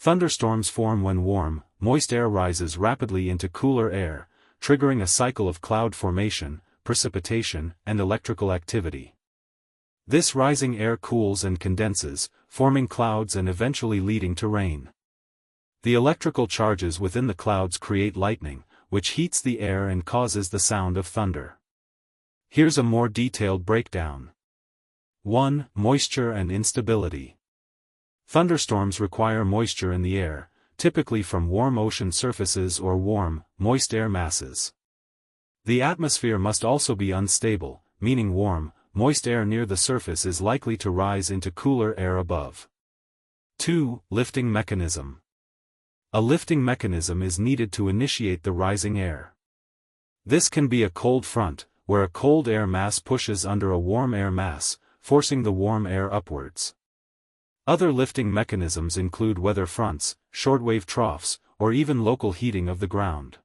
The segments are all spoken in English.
Thunderstorms form when warm, moist air rises rapidly into cooler air, triggering a cycle of cloud formation, precipitation, and electrical activity. This rising air cools and condenses, forming clouds and eventually leading to rain. The electrical charges within the clouds create lightning, which heats the air and causes the sound of thunder. Here's a more detailed breakdown. 1. Moisture and instability. Thunderstorms require moisture in the air, typically from warm ocean surfaces or warm, moist air masses. The atmosphere must also be unstable, meaning warm, moist air near the surface is likely to rise into cooler air above. 2. Lifting mechanism. A lifting mechanism is needed to initiate the rising air. This can be a cold front, where a cold air mass pushes under a warm air mass, forcing the warm air upwards. Other lifting mechanisms include weather fronts, shortwave troughs, or even local heating of the ground.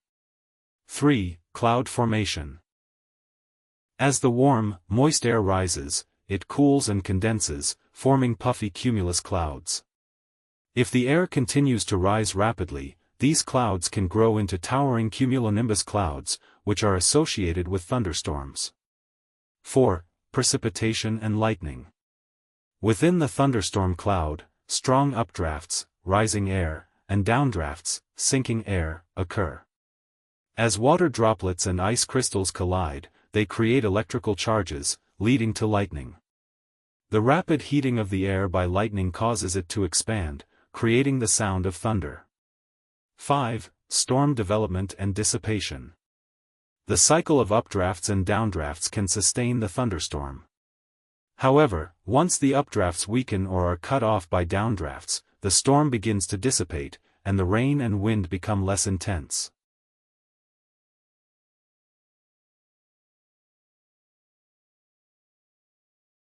3. Cloud formation. As the warm, moist air rises, it cools and condenses, forming puffy cumulus clouds. If the air continues to rise rapidly, these clouds can grow into towering cumulonimbus clouds, which are associated with thunderstorms. 4. Precipitation and lightning. Within the thunderstorm cloud, strong updrafts, rising air, and downdrafts, sinking air, occur. As water droplets and ice crystals collide, they create electrical charges, leading to lightning. The rapid heating of the air by lightning causes it to expand, creating the sound of thunder. 5. Storm development and dissipation. The cycle of updrafts and downdrafts can sustain the thunderstorm. However, once the updrafts weaken or are cut off by downdrafts, the storm begins to dissipate, and the rain and wind become less intense.